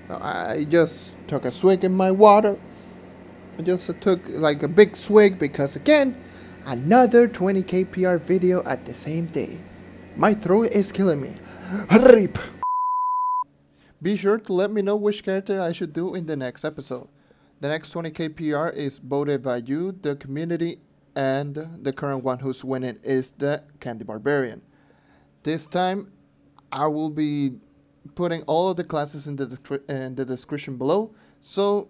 I just took a swig in my water. I just took like a big swig because again, another 20 kpr video at the same day. My throat is killing me. Rip. Be sure to let me know which character I should do in the next episode. The next 20 kpr is voted by you, the community, and the current one who's winning is the Candy Barbarian. This time, I will be putting all of the classes in the description below, so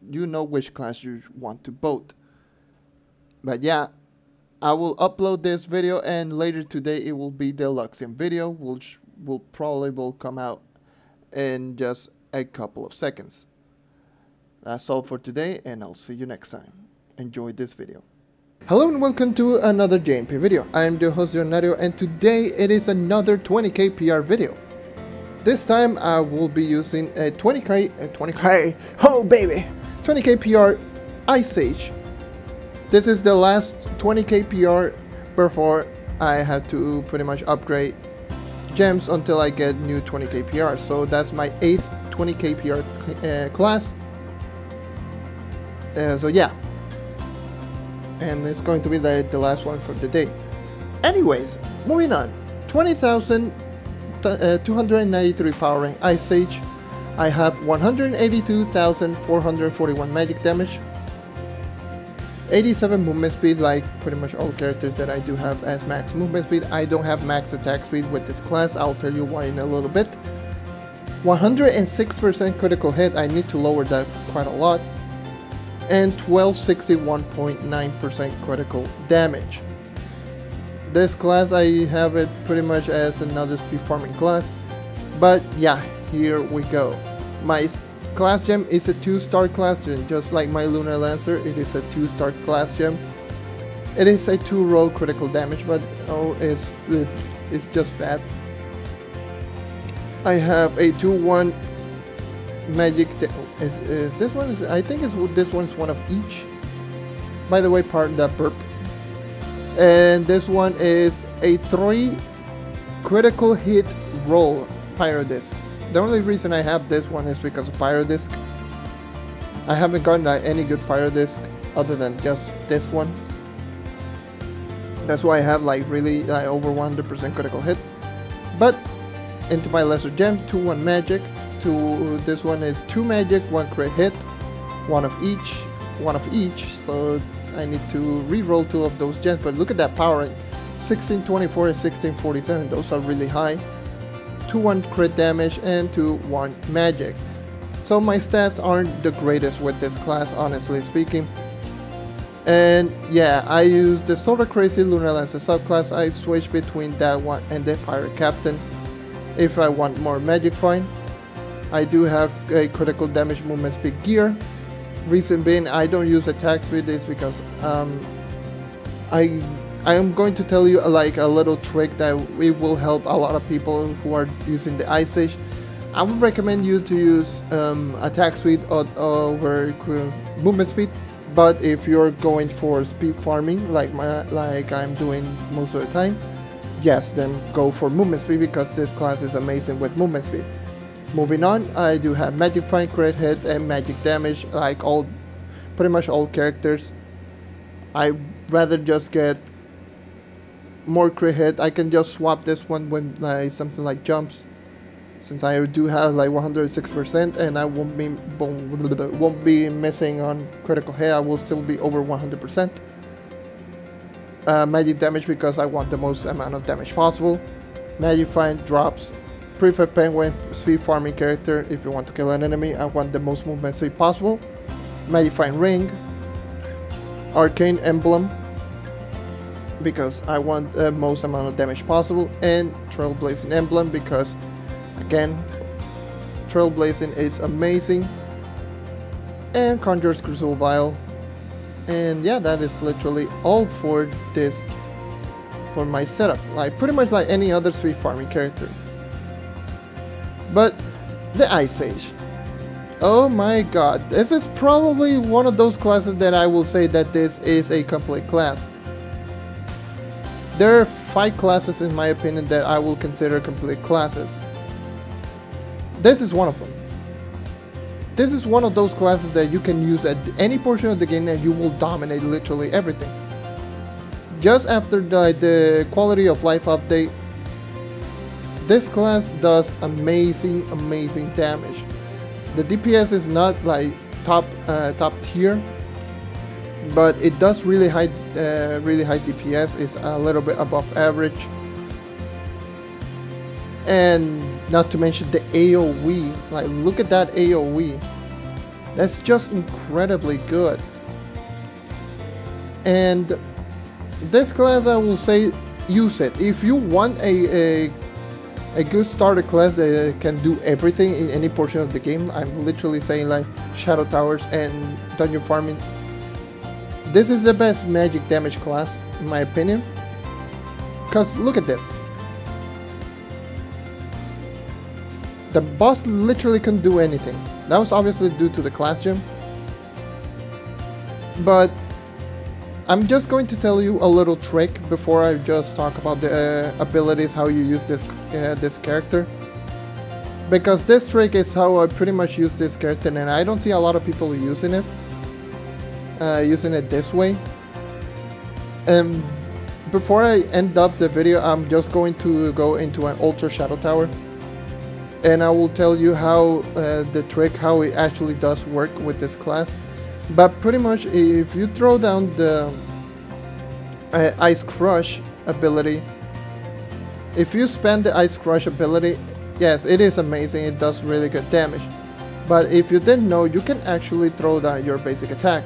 you know which class you want to vote. But yeah, I will upload this video, and later today it will be the Luxian video, which will probably come out in just a couple of seconds. That's all for today, and I'll see you next time. Enjoy this video. Hello and welcome to another JNP video. I am your host JonNario, and today it is another 20 kpr video. This time I will be using a 20k, oh baby, 20 kpr Ice Age. This is the last 20 kpr before I have to pretty much upgrade gems until I get new 20 kpr. So that's my 8th 20 kpr class. So yeah. And it's going to be the last one for the day. Anyways, moving on. 20,293 power rank Ice Age. I have 182,441 magic damage. 87 movement speed, like pretty much all characters that I do have as max movement speed. I don't have max attack speed with this class. I'll tell you why in a little bit. 106% critical hit. I need to lower that quite a lot. And 1261.9% critical damage. This class, I have it pretty much as another speed farming class, but yeah, here we go. My class gem is a 2-star class gem, just like my Lunar Lancer. It is a 2-star class gem. It is a 2-roll critical damage, but oh, it's just bad. I have a 2-1 magic. Is this one? I think this one is one of each. By the way, pardon that burp. And this one is a 3 critical hit roll Pyro Disc. The only reason I have this one is because of Pyro Disc. I haven't gotten any good Pyro Disc other than just this one. That's why I have like really over 100% critical hit. But into my lesser gem, 2-1 magic. This one is 2 magic, 1 crit hit, one of each. So I need to re-roll 2 of those gems. But look at that power rank, 1624 and 1647. Those are really high. 2-1 crit damage and 2-1 magic. So my stats aren't the greatest with this class, honestly speaking. And yeah, I use the Solar Crazy Lunar Lancer subclass. I switch between that one and the Pirate Captain if I want more magic find. I do have a critical damage movement speed gear. Reason being, I don't use attack speed is because I am going to tell you like a little trick that it will help a lot of people who are using the Ice Age. I would recommend you to use attack speed over movement speed. But if you're going for speed farming like I'm doing most of the time, yes, then go for movement speed because this class is amazing with movement speed. Moving on, I do have magic find, crit hit, and magic damage like pretty much all characters. I rather just get more crit hit. I can just swap this one with something like jumps, since I do have like 106%, and I won't be missing on critical hit. I will still be over 100%. Magic damage because I want the most amount of damage possible. Magic find drops. Prefect Penguin, speed farming character. If you want to kill an enemy, I want the most movement speed possible. Magic find ring. Arcane emblem because I want the most amount of damage possible, and Trailblazing emblem because again, Trailblazing is amazing. And Conjurer's Crucible Vial. And yeah, that is literally all for this, for my setup. Like pretty much like any other speed farming character. But the Ice Age. Oh my god, this is probably one of those classes that I will say that this is a complete class. There are 5 classes in my opinion that I will consider complete classes. This is one of them. This is one of those classes that you can use at any portion of the game and you will dominate literally everything. Just after the quality of life update, this class does amazing damage. The DPS is not like top tier, but it does really high DPS. It's a little bit above average, and not to mention the AOE. Like, look at that AOE. That's just incredibly good. And this class, I will say, use it if you want a good starter class that can do everything in any portion of the game. I'm literally saying like Shadow Towers and Dungeon Farming. This is the best magic damage class in my opinion. Cause look at this. The boss literally couldn't do anything. That was obviously due to the class gem. But I'm just going to tell you a little trick before I just talk about the abilities, how you use this character. Because this trick is how I pretty much use this character, and I don't see a lot of people using it this way. And before I end up the video, I'm just going to go into an Ultra Shadow Tower, and I will tell you how the trick, how it actually does work with this class. But pretty much, if you throw down the Ice Crush ability, if you spend the Ice Crush ability, yes, it is amazing, it does really good damage. But if you didn't know, you can actually throw down your basic attack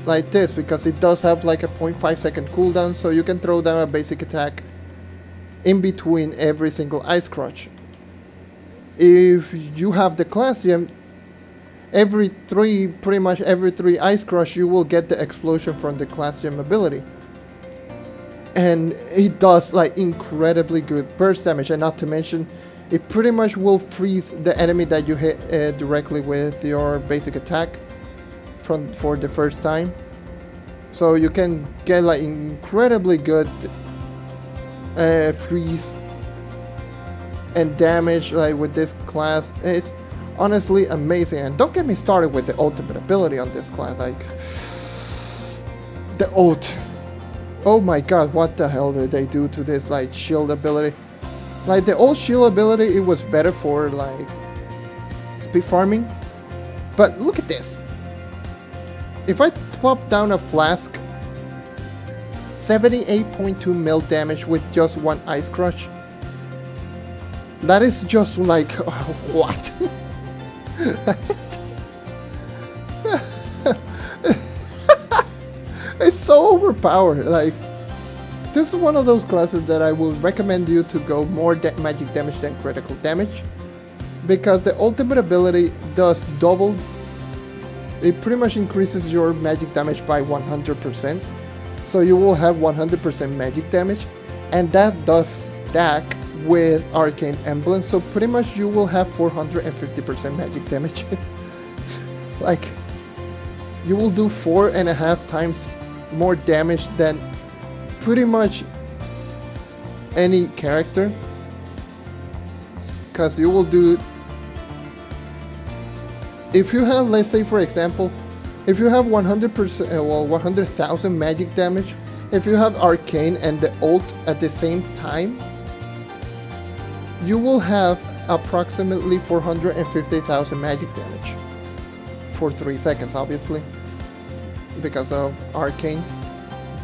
like this, because it does have like a 0.5 second cooldown, so you can throw down a basic attack in between every single Ice Crush. If you have the class gem, pretty much every 3 Ice Crush, you will get the explosion from the class gem ability. And it does like incredibly good burst damage, and not to mention, it pretty much will freeze the enemy that you hit directly with your basic attack for the first time. So you can get like incredibly good freeze and damage like with this class. It's honestly amazing. And don't get me started with the ultimate ability on this class, like the ult. Oh my god, what the hell did they do to this like shield ability? Like the old shield ability, it was better for like speed farming, but look at this. If I pop down a flask, 78.2 mil damage with just 1 Ice Crush. That is just like what? It's so overpowered. Like, this is one of those classes that I will recommend you to go more magic damage than critical damage, because the ultimate ability does double. It pretty much increases your magic damage by 100%, so you will have 100% magic damage, and that does stack with Arcane Emblem, so pretty much you will have 450% magic damage. Like, you will do 4.5 times more damage than pretty much any character, because you will do, if you have, let's say for example, if you have 100%, well, 100,000 magic damage, if you have Arcane and the ult at the same time, you will have approximately 450,000 magic damage for 3 seconds, obviously, because of Arcane.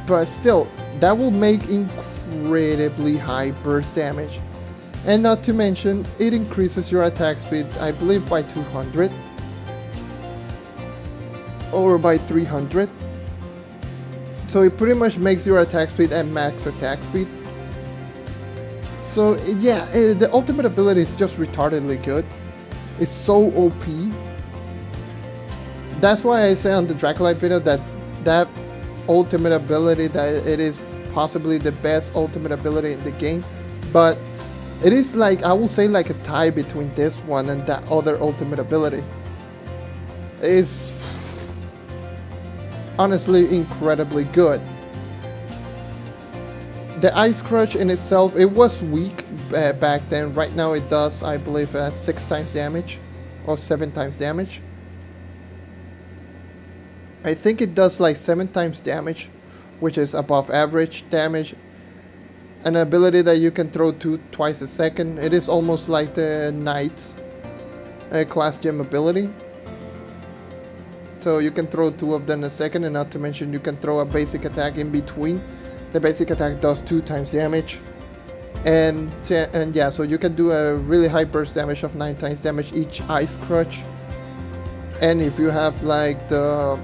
But still, that will make incredibly high burst damage. And not to mention, it increases your attack speed, I believe by 200 or by 300. So it pretty much makes your attack speed at max attack speed. So yeah, the ultimate ability is just retardedly good. It's so OP. That's why I say on the Dracolite video that ultimate ability, that it is possibly the best ultimate ability in the game. But it is like, I will say, like a tie between this one and that other ultimate ability. It's honestly incredibly good. The Ice Crush in itself, it was weak back then. Right now it does, I believe, 6 times damage or 7 times damage. I think it does like 7 times damage, which is above average damage. An ability that you can throw twice a second. It is almost like the Knight's class gem ability. So you can throw 2 of them a second, and not to mention you can throw a basic attack in between. The basic attack does 2 times damage. And yeah, so you can do a really high burst damage of 9 times damage each Ice Crush. And if you have like the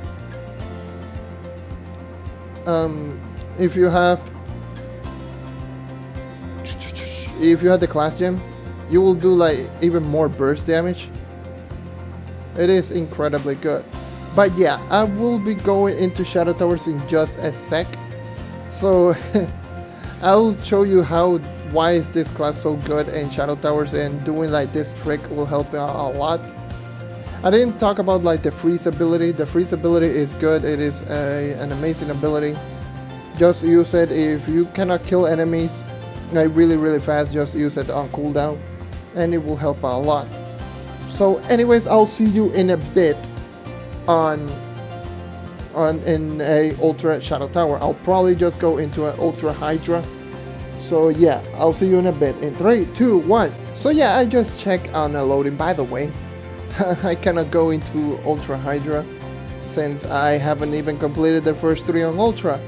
if you have the class gem, you will do like even more burst damage. It is incredibly good. But yeah, I will be going into Shadow Towers in just a sec. So I'll show you why is this class so good in Shadow Towers, and doing like this trick will help out a lot. I didn't talk about like the freeze ability. The freeze ability is good. It is an amazing ability. Just use it if you cannot kill enemies like really fast. Just use it on cooldown and it will help out a lot. So anyways, I'll see you in a bit in a Ultra Shadow Tower. I'll probably just go into an Ultra Hydra. So yeah, I'll see you in a bit in 3, 2, 1. So yeah, I just checked on a loading, by the way. I cannot go into Ultra Hydra since I haven't even completed the first 3 on Ultra.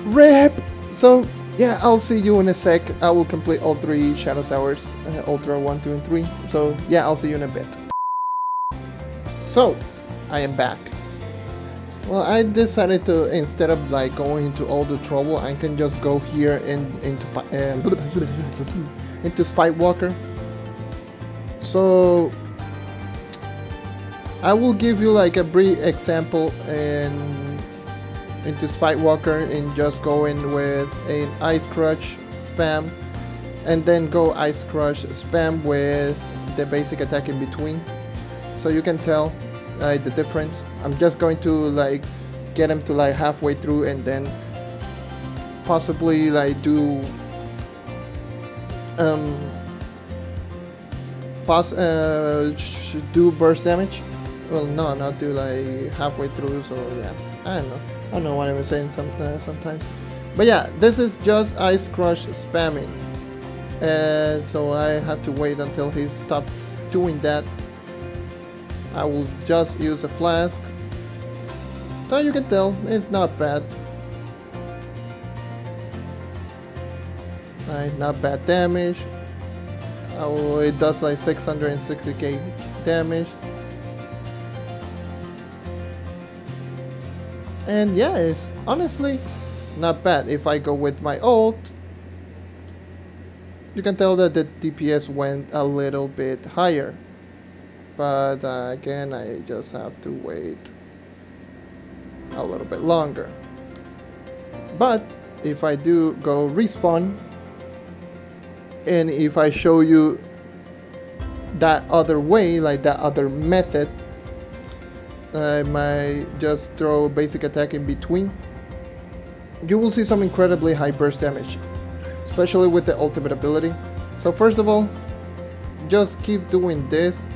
RIP! So yeah, I'll see you in a sec. I will complete all 3 Shadow Towers, Ultra 1, 2, and 3. So yeah, I'll see you in a bit. So, I am back. Well, I decided to, instead of like going into all the trouble, I can just go here into Spike Walker. So I will give you like a brief example into Spike Walker and just go in with an Ice Crush spam, and then go Ice Crush spam with the basic attack in between. So you can tell the difference. I'm just going to like get him to like halfway through, and then possibly like do do burst damage. Well, no, not do like halfway through. So yeah, I don't know what I'm saying sometimes. But yeah, this is just Ice Crush spamming, and so I have to wait until he stops doing that. I will just use a flask. So you can tell it's not bad. Not bad damage. It does like 660k damage. And yeah, it's honestly not bad. If I go with my ult, you can tell that the DPS went a little bit higher. But again, I just have to wait a little bit longer. But if I do go respawn, and if I show you that other way, like that other method, I might just throw a basic attack in between, you will see some incredibly high burst damage, especially with the ultimate ability. So first of all, just keep doing this.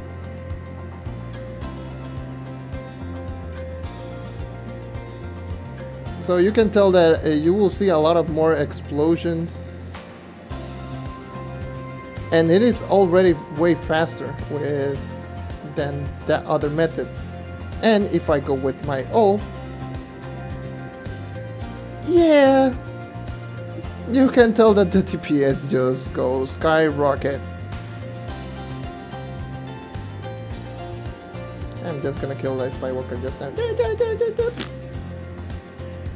So you can tell that you will see a lot of more explosions, and it is already way faster than that other method. And if I go with my ult, yeah, you can tell that the DPS just goes skyrocket. I'm just gonna kill that Spy Walker just now.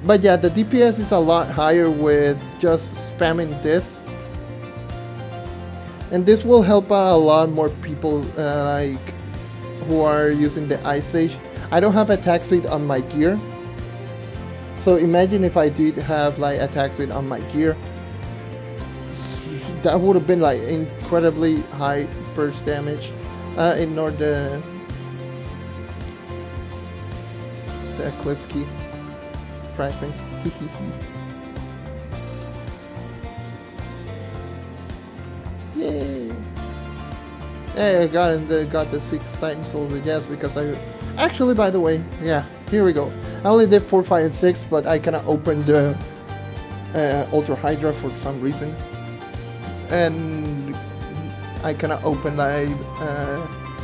But yeah, the DPS is a lot higher with just spamming this. And this will help out a lot more people like who are using the Ice Age. I don't have attack speed on my gear. So imagine if I did have like attack speed on my gear. That would have been like incredibly high burst damage. Ignore the Eclipse key fragments. Yay! Hey, I got the 6 Titan Soldier, yes, because I... Actually, by the way, yeah, here we go. I only did 4, 5, and 6, but I cannot open the Ultra Hydra for some reason. And I cannot open like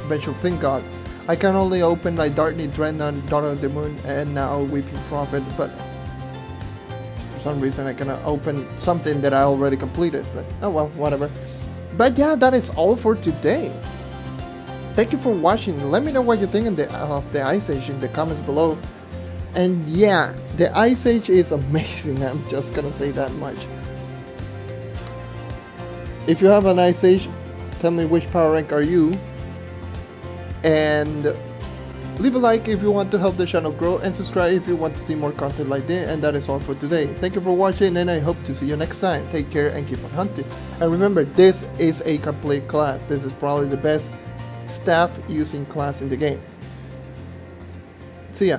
Vengeful Pink God. I can only open like Darkney Dreadnought, Daughter of the Moon, and now Weeping Prophet, but for some reason I cannot open something that I already completed, but oh well, whatever. But yeah, that is all for today. Thank you for watching. Let me know what you think of the Ice Age in the comments below. And yeah, the Ice Age is amazing, I'm just gonna say that much. If you have an Ice Age, tell me which power rank are you. And leave a like if you want to help the channel grow, and subscribe if you want to see more content like this. And that is all for today. Thank you for watching, and I hope to see you next time. Take care and keep on hunting. And remember, this is a complete class. This is probably the best staff using class in the game. See ya.